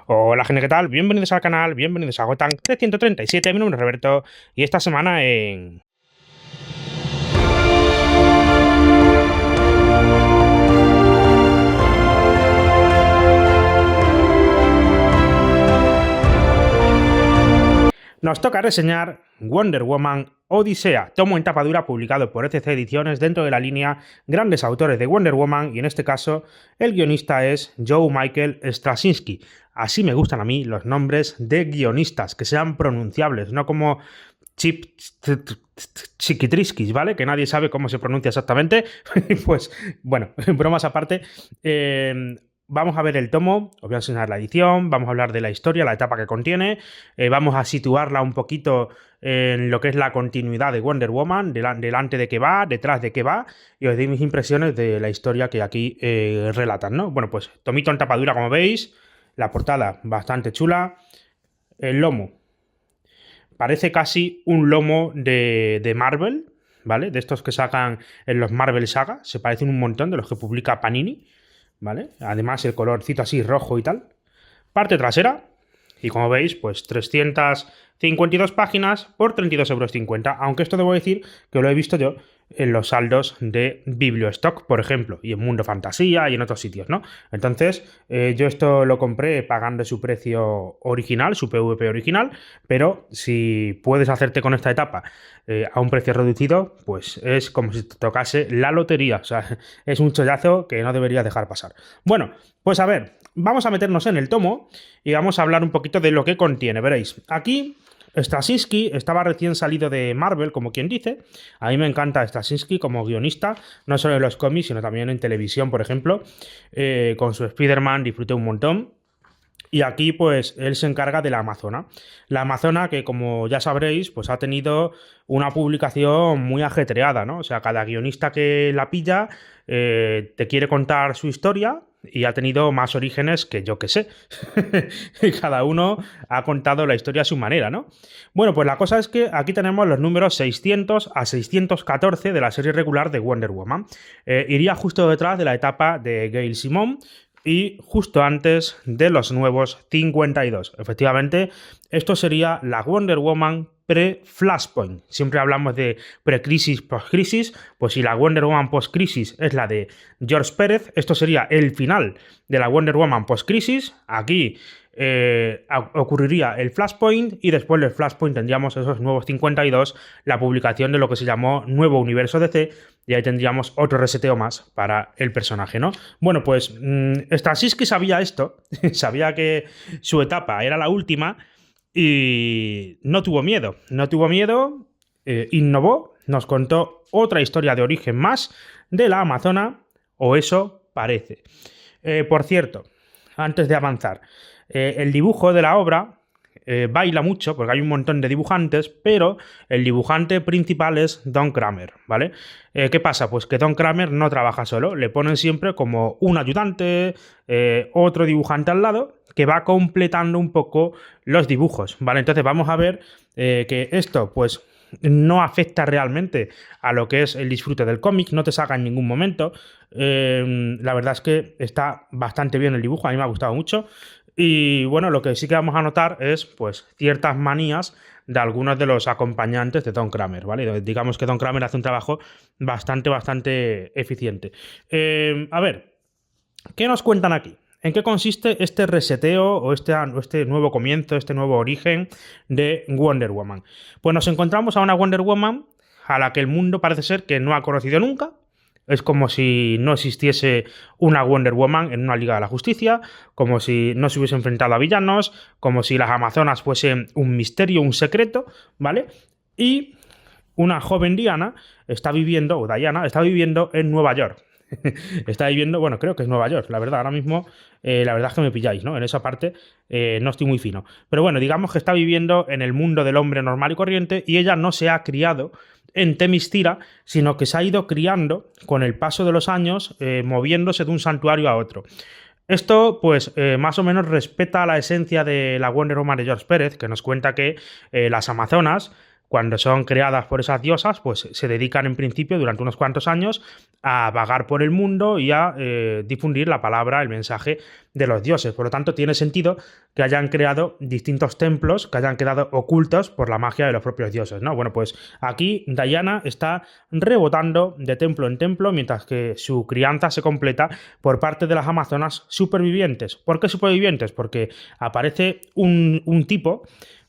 Hola gente, ¿qué tal? Bienvenidos al canal, bienvenidos a Gotham 337, mi nombre es Roberto y esta semana en... nos toca reseñar Wonder Woman Odisea, tomo en tapa dura publicado por ECC Ediciones dentro de la línea Grandes Autores de Wonder Woman, y en este caso el guionista es Joe Michael Straczynski. Así me gustan a mí los nombres de guionistas, que sean pronunciables, no como Chip Chiquitriskis, ¿vale? Que nadie sabe cómo se pronuncia exactamente. Pues bueno, bromas aparte. Vamos a ver el tomo, os voy a enseñar la edición, vamos a hablar de la historia, la etapa que contiene, vamos a situarla un poquito en lo que es la continuidad de Wonder Woman, delante de qué va, detrás de qué va, y os doy mis impresiones de la historia que aquí relatan, ¿no? Bueno, pues tomito en tapadura, como veis, la portada bastante chula, el lomo parece casi un lomo de Marvel, ¿vale? De estos que sacan en los Marvel Saga, se parecen un montón de los que publica Panini, ¿vale? Además el colorcito así rojo y tal. Parte trasera, y como veis, pues 352 páginas por 32,50 €, aunque esto debo decir que lo he visto yo en los saldos de Bibliostock, por ejemplo, y en Mundo Fantasía y en otros sitios, ¿no? Entonces, yo esto lo compré pagando su precio original, su PVP original, pero si puedes hacerte con esta etapa a un precio reducido, pues es como si te tocase la lotería. O sea, es un chollazo que no deberías dejar pasar. Bueno, pues a ver, vamos a meternos en el tomo y vamos a hablar un poquito de lo que contiene. Veréis, aquí Straczynski estaba recién salido de Marvel, como quien dice. A mí me encanta Straczynski como guionista, no solo en los cómics, sino también en televisión, por ejemplo. Con su Spider-Man disfruté un montón. Y aquí, pues, él se encarga de la Amazona. La Amazona que, como ya sabréis, pues ha tenido una publicación muy ajetreada, ¿no? O sea, cada guionista que la pilla te quiere contar su historia y ha tenido más orígenes que yo que sé. Cada uno ha contado la historia a su manera, ¿no? Bueno, pues la cosa es que aquí tenemos los números 600 a 614 de la serie regular de Wonder Woman. Iría justo detrás de la etapa de Gail Simone y justo antes de los nuevos 52. Efectivamente, esto sería la Wonder Woman pre-Flashpoint. Siempre hablamos de pre-crisis, post-crisis. Pues si la Wonder Woman post-crisis es la de George Pérez, esto sería el final de la Wonder Woman post-crisis. Aquí ocurriría el Flashpoint y después del Flashpoint tendríamos esos nuevos 52, la publicación de lo que se llamó Nuevo Universo DC, y ahí tendríamos otro reseteo más para el personaje, ¿no? Bueno, pues Straczynski sabía esto, sabía que su etapa era la última y no tuvo miedo, innovó, nos contó otra historia de origen más de la Amazona, o eso parece. Por cierto, antes de avanzar, el dibujo de la obra baila mucho porque hay un montón de dibujantes, pero el dibujante principal es Don Kramer, ¿vale? ¿Qué pasa? Pues que Don Kramer no trabaja solo, le ponen siempre como un ayudante, otro dibujante al lado, que va completando un poco los dibujos, ¿vale? Entonces vamos a ver que esto, pues, no afecta realmente a lo que es el disfrute del cómic, no te saca en ningún momento. La verdad es que está bastante bien el dibujo, a mí me ha gustado mucho. Y bueno, lo que sí que vamos a notar es, pues, ciertas manías de algunos de los acompañantes de Don Kramer, ¿vale? Digamos que Don Kramer hace un trabajo bastante eficiente. A ver, ¿qué nos cuentan aquí? ¿En qué consiste este reseteo o este nuevo comienzo, este nuevo origen de Wonder Woman? Pues nos encontramos a una Wonder Woman a la que el mundo parece ser que no ha conocido nunca. Es como si no existiese una Wonder Woman en una Liga de la Justicia, como si no se hubiese enfrentado a villanos, como si las Amazonas fuesen un misterio, un secreto, ¿vale? Y una joven Diana está viviendo, o Diana, está viviendo en Nueva York. Está viviendo, bueno, creo que es Nueva York, la verdad, ahora mismo, la verdad es que me pilláis, ¿no? En esa parte no estoy muy fino. Pero bueno, digamos que está viviendo en el mundo del hombre normal y corriente y ella no se ha criado en Themyscira, sino que se ha ido criando con el paso de los años, moviéndose de un santuario a otro. Esto, pues, más o menos respeta la esencia de la Wonder Woman de George Pérez, que nos cuenta que las Amazonas cuando son creadas por esas diosas, pues se dedican en principio durante unos cuantos años a vagar por el mundo y a difundir la palabra, el mensaje de los dioses. Por lo tanto, tiene sentido que hayan creado distintos templos que hayan quedado ocultos por la magia de los propios dioses, ¿no? Bueno, pues aquí Diana está rebotando de templo en templo mientras que su crianza se completa por parte de las amazonas supervivientes. ¿Por qué supervivientes? Porque aparece un tipo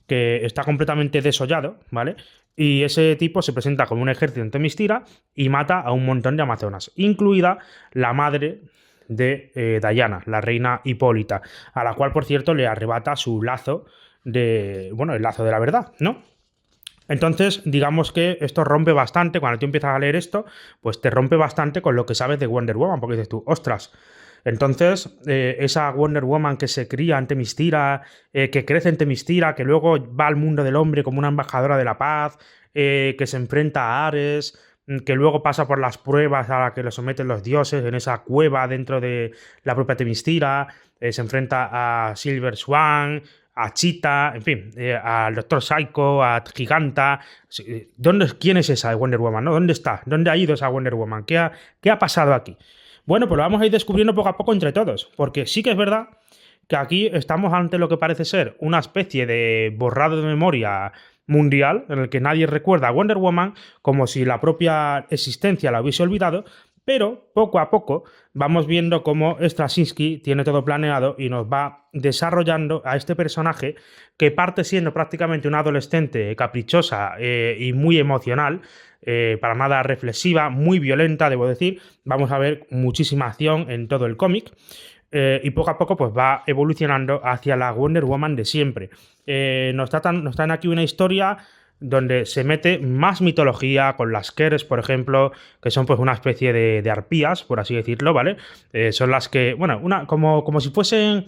que está completamente desollado, ¿vale? Y ese tipo se presenta como un ejército en Temistira y mata a un montón de amazonas, incluida la madre de Diana, la reina Hipólita, a la cual, por cierto, le arrebata su lazo bueno, el lazo de la verdad, ¿no? Entonces, digamos que esto rompe bastante, cuando tú empiezas a leer esto, pues te rompe bastante con lo que sabes de Wonder Woman, porque dices tú, ostras, entonces esa Wonder Woman que se cría en Temistira, que crece en Temistira, que luego va al mundo del hombre como una embajadora de la paz, que se enfrenta a Ares, que luego pasa por las pruebas a las que lo someten los dioses en esa cueva dentro de la propia Temistira, se enfrenta a Silver Swan, a Cheetah, en fin, al Doctor Psycho, a Giganta. ¿Quién es esa Wonder Woman? ¿No? ¿Dónde está? ¿Dónde ha ido esa Wonder Woman? ¿Qué ha pasado aquí? Bueno, pues lo vamos a ir descubriendo poco a poco entre todos, porque sí que es verdad que aquí estamos ante lo que parece ser una especie de borrado de memoria mundial en el que nadie recuerda a Wonder Woman como si la propia existencia la hubiese olvidado, pero poco a poco vamos viendo cómo Straczynski tiene todo planeado y nos va desarrollando a este personaje que parte siendo prácticamente una adolescente caprichosa y muy emocional, para nada reflexiva, muy violenta, debo decir. Vamos a ver muchísima acción en todo el cómic. Y poco a poco pues va evolucionando hacia la Wonder Woman de siempre. Nos traen aquí una historia donde se mete más mitología con las Keres, por ejemplo, que son pues una especie de arpías, por así decirlo, ¿vale? Son las que, bueno, como si fuesen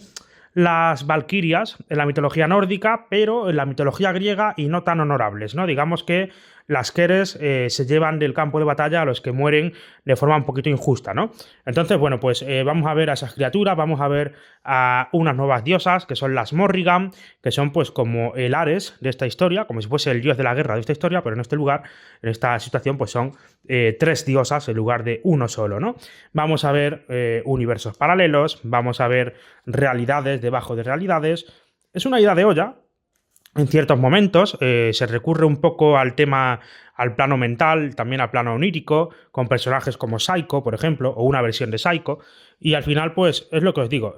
las valquirias en la mitología nórdica, pero en la mitología griega y no tan honorables, ¿no? Digamos que las Keres se llevan del campo de batalla a los que mueren de forma un poquito injusta, ¿no? Entonces, bueno, pues vamos a ver a esas criaturas, vamos a ver a unas nuevas diosas, que son las Morrigan, que son pues como el Ares de esta historia, como si fuese el dios de la guerra de esta historia, pero en este lugar, en esta situación, pues son tres diosas en lugar de uno solo, ¿no? Vamos a ver universos paralelos, vamos a ver realidades debajo de realidades. Es una ida de olla. En ciertos momentos se recurre un poco al tema, al plano mental, también al plano onírico, con personajes como Psycho, por ejemplo, o una versión de Psycho, y al final, pues, es lo que os digo.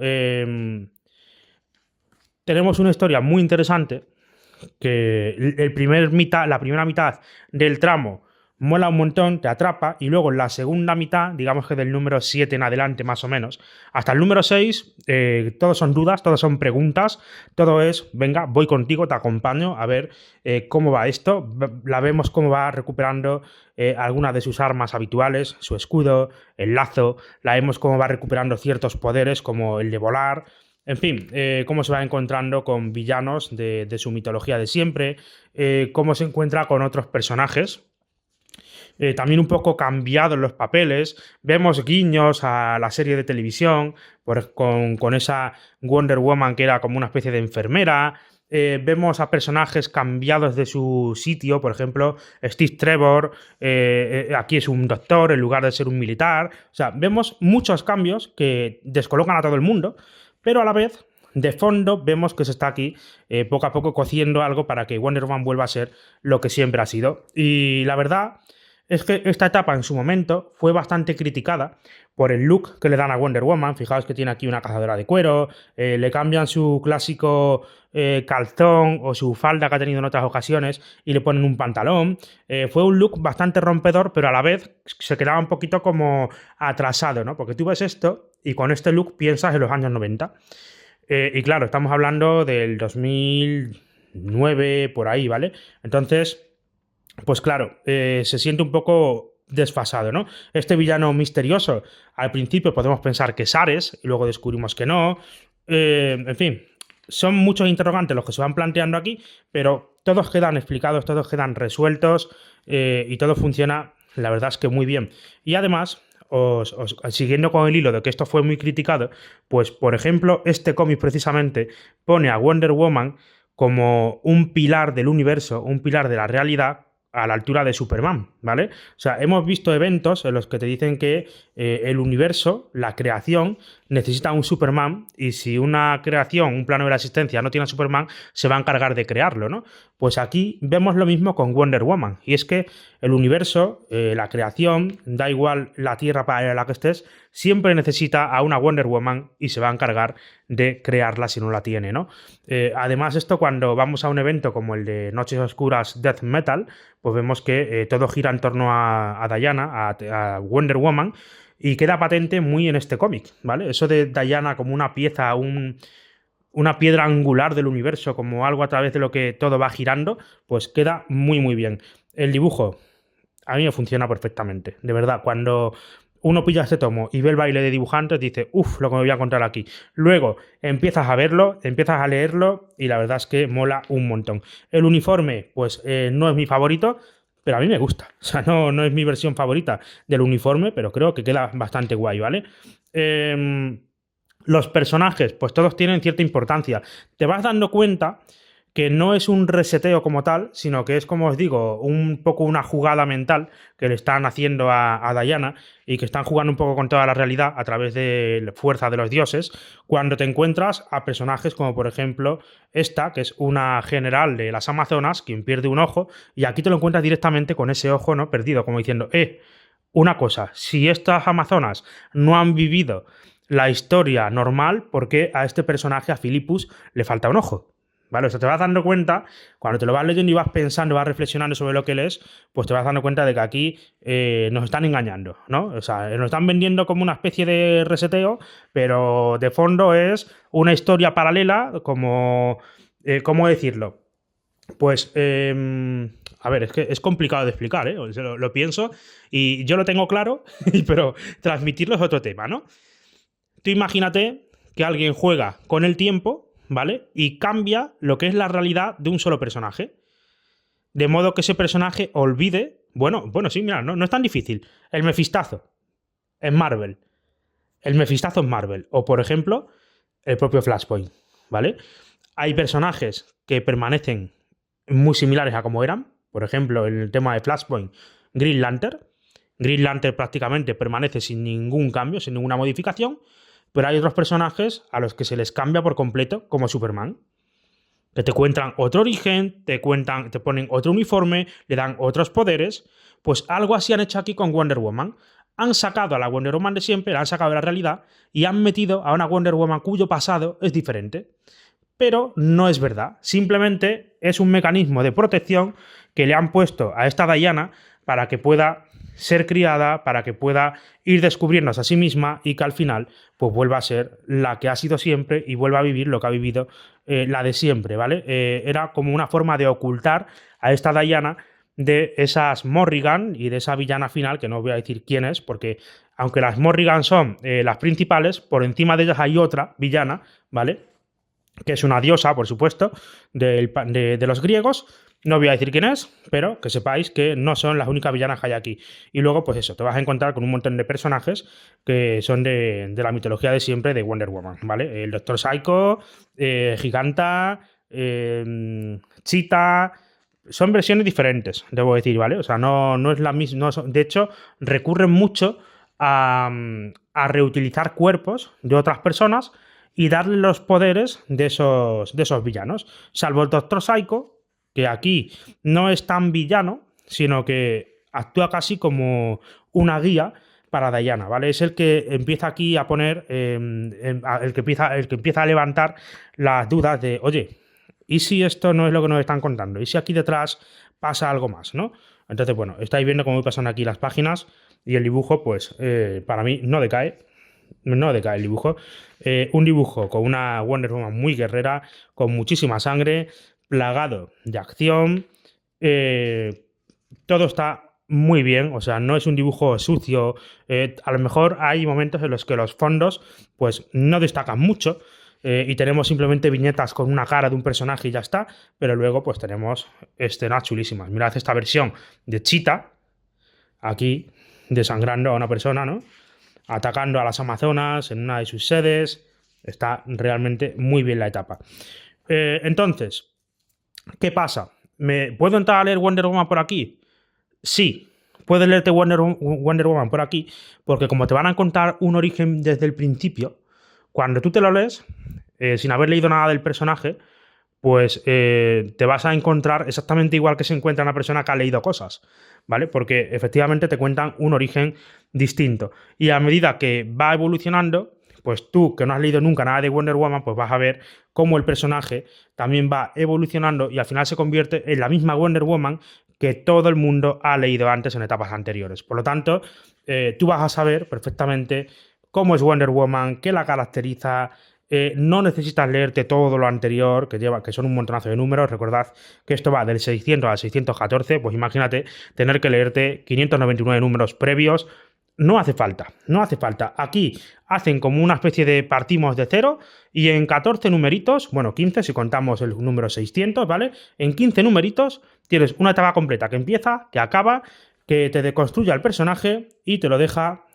Tenemos una historia muy interesante, que la primera mitad del tramo mola un montón, te atrapa, y luego en la segunda mitad, digamos que del número 7 en adelante más o menos, hasta el número 6, todos son dudas, todos son preguntas, todo es, venga, voy contigo, te acompaño, a ver cómo va esto, la vemos cómo va recuperando algunas de sus armas habituales, su escudo, el lazo, la vemos cómo va recuperando ciertos poderes como el de volar. En fin, cómo se va encontrando con villanos de su mitología de siempre, cómo se encuentra con otros personajes, también un poco cambiados los papeles. Vemos guiños a la serie de televisión con esa Wonder Woman que era como una especie de enfermera. Vemos a personajes cambiados de su sitio, por ejemplo, Steve Trevor, aquí es un doctor en lugar de ser un militar. O sea, vemos muchos cambios que descolocan a todo el mundo, pero a la vez, de fondo, vemos que se está aquí poco a poco cociendo algo para que Wonder Woman vuelva a ser lo que siempre ha sido. Y la verdad es que esta etapa en su momento fue bastante criticada por el look que le dan a Wonder Woman. Fijaos que tiene aquí una cazadora de cuero, le cambian su clásico calzón o su falda que ha tenido en otras ocasiones y le ponen un pantalón. Fue un look bastante rompedor, pero a la vez se quedaba un poquito como atrasado, ¿no? Porque tú ves esto y con este look piensas en los años 90. Y claro, estamos hablando del 2009, por ahí, ¿vale? Entonces, pues claro, se siente un poco desfasado, ¿no? Este villano misterioso, al principio podemos pensar que es Ares, y luego descubrimos que no. En fin, son muchos interrogantes los que se van planteando aquí, pero todos quedan explicados, todos quedan resueltos, y todo funciona, la verdad es que muy bien. Y además, siguiendo con el hilo de que esto fue muy criticado, pues por ejemplo, este cómic precisamente pone a Wonder Woman como un pilar del universo, un pilar de la realidad, a la altura de Superman, ¿vale? O sea, hemos visto eventos en los que te dicen que el universo, la creación, necesita un Superman, y si una creación, un plano de la existencia no tiene a Superman, se va a encargar de crearlo, ¿no? Pues aquí vemos lo mismo con Wonder Woman, y es que el universo, la creación, da igual la Tierra para la que estés, siempre necesita a una Wonder Woman y se va a encargar de crearla si no la tiene, ¿no? Además, esto cuando vamos a un evento como el de Noches Oscuras Death Metal, pues vemos que todo gira en torno a Diana, a Wonder Woman, y queda patente muy en este cómic, ¿vale? Eso de Diana como una pieza, una piedra angular del universo, como algo a través de lo que todo va girando, pues queda muy, muy bien. El dibujo a mí me funciona perfectamente, de verdad. Cuando uno pilla este tomo y ve el baile de dibujantes, dice, uff, lo que me voy a encontrar aquí. Luego empiezas a verlo, empiezas a leerlo y la verdad es que mola un montón. El uniforme, pues no es mi favorito, pero a mí me gusta. O sea, no es mi versión favorita del uniforme, pero creo que queda bastante guay, ¿vale? Los personajes, pues todos tienen cierta importancia. Te vas dando cuenta que no es un reseteo como tal, sino que es, como os digo, un poco una jugada mental que le están haciendo a Diana, y que están jugando un poco con toda la realidad a través de la fuerza de los dioses, cuando te encuentras a personajes como, por ejemplo, esta, que es una general de las Amazonas, quien pierde un ojo, y aquí te lo encuentras directamente con ese ojo, ¿no?, perdido, como diciendo, una cosa, si estas Amazonas no han vivido la historia normal, ¿por qué a este personaje, a Philippus, le falta un ojo? ¿Vale? O sea, te vas dando cuenta, cuando te lo vas leyendo y vas pensando, vas reflexionando sobre lo que lees, pues te vas dando cuenta de que aquí nos están engañando, ¿no? O sea, nos están vendiendo como una especie de reseteo, pero de fondo es una historia paralela, como... ¿cómo decirlo? Pues, a ver, es que es complicado de explicar, ¿eh? O sea, lo pienso y yo lo tengo claro, pero transmitirlo es otro tema, ¿no? Tú imagínate que alguien juega con el tiempo, ¿vale? Y cambia lo que es la realidad de un solo personaje. De modo que ese personaje olvide... Bueno, sí, mira, no es tan difícil. El Mefistazo en Marvel. El Mefistazo en Marvel. O, por ejemplo, el propio Flashpoint, ¿vale? Hay personajes que permanecen muy similares a como eran. Por ejemplo, en el tema de Flashpoint, Green Lantern. Green Lantern prácticamente permanece sin ningún cambio, sin ninguna modificación. Pero hay otros personajes a los que se les cambia por completo, como Superman, que te cuentan otro origen, te ponen otro uniforme, le dan otros poderes. Pues algo así han hecho aquí con Wonder Woman. Han sacado a la Wonder Woman de siempre, la han sacado de la realidad y han metido a una Wonder Woman cuyo pasado es diferente. Pero no es verdad. Simplemente es un mecanismo de protección que le han puesto a esta Diana para que pueda ser criada, para que pueda ir descubriéndose a sí misma y que al final pues vuelva a ser la que ha sido siempre y vuelva a vivir lo que ha vivido la de siempre, ¿vale? Era como una forma de ocultar a esta Diana de esas Morrigan y de esa villana final, que no voy a decir quién es, porque aunque las Morrigan son las principales, por encima de ellas hay otra villana, ¿vale?, que es una diosa, por supuesto, de los griegos. No voy a decir quién es, pero que sepáis que no son las únicas villanas que hay aquí. Y luego, pues eso, te vas a encontrar con un montón de personajes que son de la mitología de siempre de Wonder Woman, ¿vale? El Doctor Psycho, Giganta, Cheetah... Son versiones diferentes, debo decir, ¿vale? O sea, no es la misma... de hecho, recurren mucho a reutilizar cuerpos de otras personas y darle los poderes de esos villanos. Salvo el Doctor Psycho, que aquí no es tan villano, sino que actúa casi como una guía para Diana, ¿vale? Es el que empieza aquí a poner, el que empieza a levantar las dudas de, oye, ¿y si esto no es lo que nos están contando? ¿Y si aquí detrás pasa algo más, no? Entonces, bueno, estáis viendo cómo pasan aquí las páginas y el dibujo, pues, para mí no decae. No decae el dibujo. Un dibujo con una Wonder Woman muy guerrera, con muchísima sangre, plagado de acción. Todo está muy bien, o sea, no es un dibujo sucio. A lo mejor hay momentos en los que los fondos pues no destacan mucho y tenemos simplemente viñetas con una cara de un personaje y ya está, pero luego pues tenemos escenas chulísimas. Mirad esta versión de Cheetah, aquí desangrando a una persona, ¿no?, atacando a las Amazonas en una de sus sedes. Está realmente muy bien la etapa. Entonces, ¿Qué pasa? ¿Puedo entrar a leer Wonder Woman por aquí? Sí, puedes leerte Wonder Woman por aquí, porque como te van a contar un origen desde el principio, cuando tú te lo lees, sin haber leído nada del personaje, pues te vas a encontrar exactamente igual que se encuentra una persona que ha leído cosas, ¿vale? Porque efectivamente te cuentan un origen distinto. Y a medida que va evolucionando, pues tú, que no has leído nunca nada de Wonder Woman, pues vas a ver cómo el personaje también va evolucionando y al final se convierte en la misma Wonder Woman que todo el mundo ha leído antes en etapas anteriores. Por lo tanto, tú vas a saber perfectamente cómo es Wonder Woman, qué la caracteriza. No necesitas leerte todo lo anterior, que son un montonazo de números. Recordad que esto va del 600 al 614, pues imagínate tener que leerte 599 números previos. No hace falta, no hace falta. Aquí hacen como una especie de partimos de cero y en 14 numeritos, bueno, 15 si contamos el número 600, ¿vale? En 15 numeritos tienes una etapa completa que empieza, que acaba, que te deconstruye al personaje y te lo deja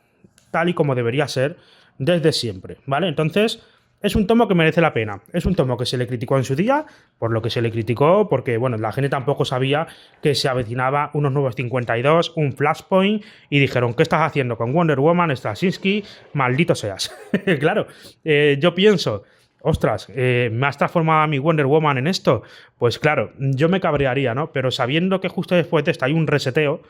tal y como debería ser desde siempre, ¿vale? Entonces, es un tomo que merece la pena. Es un tomo que se le criticó en su día, por lo que se le criticó, porque, bueno, la gente tampoco sabía que se avecinaba unos nuevos 52, un Flashpoint, y dijeron, ¿qué estás haciendo con Wonder Woman, Straczynski? Maldito seas. Claro, yo pienso, ostras, ¿me has transformado a mi Wonder Woman en esto? Pues claro, yo me cabrearía, ¿no? Pero sabiendo que justo después de esto hay un reseteo,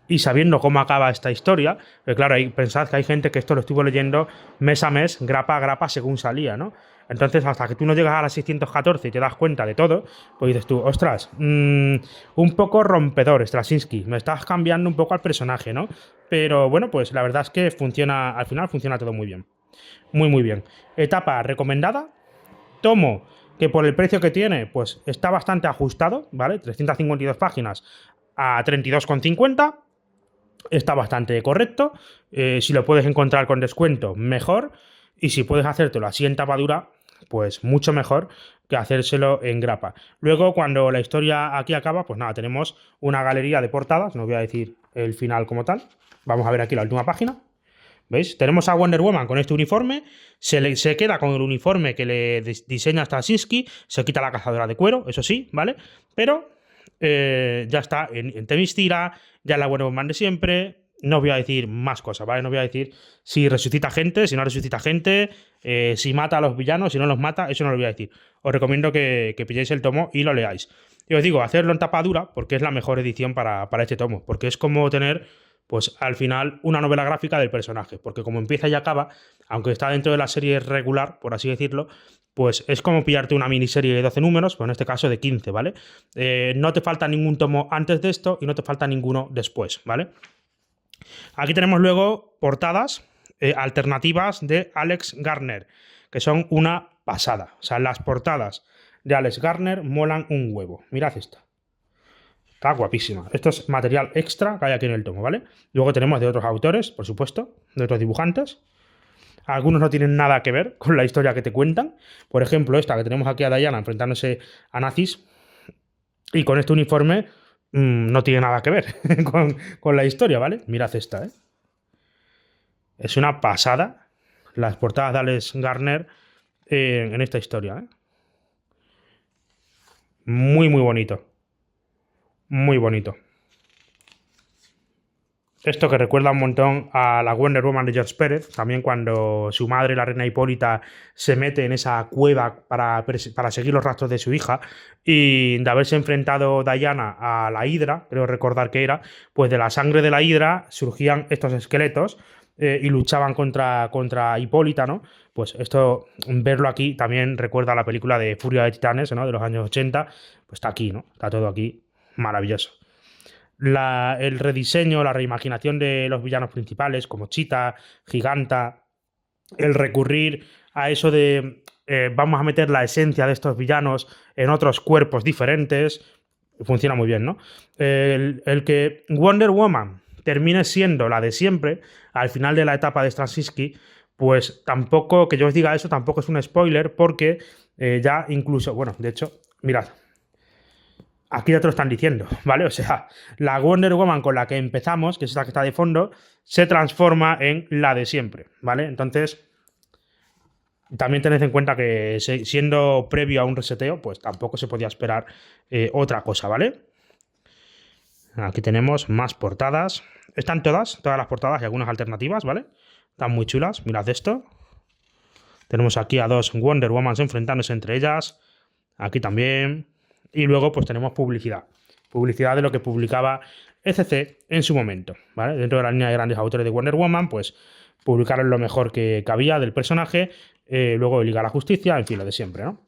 y sabiendo cómo acaba esta historia, claro, pensad que hay gente que esto lo estuvo leyendo mes a mes, grapa a grapa, según salía, ¿no? Entonces, hasta que tú no llegas a las 614 y te das cuenta de todo, pues dices tú, ostras, un poco rompedor, Straczynski, me estás cambiando un poco al personaje, ¿no? Pero bueno, pues la verdad es que funciona, al final funciona todo muy bien. Muy, muy bien. Etapa recomendada, tomo que por el precio que tiene, pues está bastante ajustado, ¿vale? 352 páginas a 32,50. Está bastante correcto. Si lo puedes encontrar con descuento, mejor. Y si puedes hacértelo así en tapadura, pues mucho mejor que hacérselo en grapa. Luego, cuando la historia aquí acaba, pues nada, tenemos una galería de portadas. No voy a decir el final como tal. Vamos a ver aquí la última página. ¿Veis? Tenemos a Wonder Woman con este uniforme, se queda con el uniforme que le diseña Straczynski, se quita la cazadora de cuero, eso sí, ¿vale? Pero ya está en Themyscira, ya es la Wonder Woman de siempre. No os voy a decir más cosas, ¿vale? No os voy a decir si resucita gente, si no resucita gente, si mata a los villanos, si no los mata, eso no lo voy a decir. Os recomiendo que pilléis el tomo y lo leáis. Y os digo, hacerlo en tapa dura porque es la mejor edición para este tomo, porque es como tener, pues al final, una novela gráfica del personaje, porque como empieza y acaba, aunque está dentro de la serie regular, por así decirlo, pues es como pillarte una miniserie de 12 números, pero en este caso de 15, ¿vale? No te falta ningún tomo antes de esto y no te falta ninguno después, ¿vale? Aquí tenemos luego portadas alternativas de Alex Garner, que son una pasada. O sea, las portadas de Alex Garner molan un huevo. Mirad esta. Está guapísima. Esto es material extra que hay aquí en el tomo, ¿vale? Luego tenemos de otros autores, por supuesto, de otros dibujantes. Algunos no tienen nada que ver con la historia que te cuentan. Por ejemplo, esta que tenemos aquí a Diana enfrentándose a nazis. Y con este uniforme no tiene nada que ver con la historia, ¿vale? Mirad esta, ¿eh? Es una pasada las portadas de Alex Garner en esta historia, ¿eh? Muy, muy bonito. Muy bonito. Esto que recuerda un montón a la Wonder Woman de George Pérez, también cuando su madre, la reina Hipólita, se mete en esa cueva para seguir los rastros de su hija, y de haberse enfrentado Diana a la Hidra, creo recordar que era, pues de la sangre de la Hidra surgían estos esqueletos y luchaban contra Hipólita, ¿no? Pues esto, verlo aquí también recuerda a la película de Furia de Titanes, ¿no? De los años 80, pues está aquí, ¿no? Está todo aquí maravilloso. El rediseño, la reimaginación de los villanos principales, como Cheetah, Giganta, el recurrir a eso de vamos a meter la esencia de estos villanos en otros cuerpos diferentes, funciona muy bien, ¿no? El que Wonder Woman termine siendo la de siempre, al final de la etapa de Straczynski, pues tampoco, que yo os diga eso, tampoco es un spoiler, porque ya incluso, bueno, de hecho, mirad, aquí ya te lo están diciendo, ¿vale? O sea, la Wonder Woman con la que empezamos, que es esta que está de fondo, se transforma en la de siempre, ¿vale? Entonces, También tened en cuenta que siendo previo a un reseteo, pues tampoco se podía esperar otra cosa, ¿vale? Aquí tenemos más portadas. Están todas las portadas y algunas alternativas, ¿vale? Están muy chulas, mirad esto. Tenemos aquí a dos Wonder Womans enfrentándose entre ellas. Aquí también. Y luego pues tenemos publicidad. Publicidad de lo que publicaba ECC en su momento, ¿vale? Dentro de la línea de grandes autores de Wonder Woman, pues publicaron lo mejor que cabía del personaje, luego Liga a la Justicia, en fin, lo de siempre, ¿no?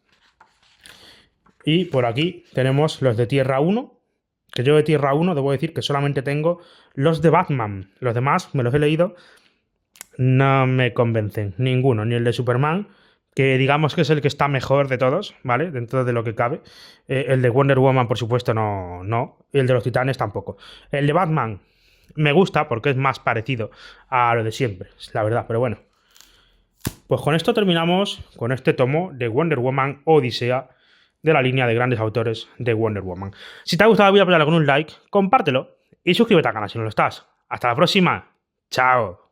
Y por aquí tenemos los de Tierra 1, que yo de Tierra 1 debo decir que solamente tengo los de Batman. Los demás me los he leído, no me convencen, ninguno, ni el de Superman, que digamos que es el que está mejor de todos, ¿vale? Dentro de lo que cabe. El de Wonder Woman, por supuesto, no. Y el de los Titanes tampoco. El de Batman me gusta porque es más parecido a lo de siempre, la verdad, pero bueno. Pues con esto terminamos con este tomo de Wonder Woman Odisea de la línea de grandes autores de Wonder Woman. Si te ha gustado el vídeo, apoyarlo con un like, compártelo y suscríbete al canal si no lo estás. Hasta la próxima. Chao.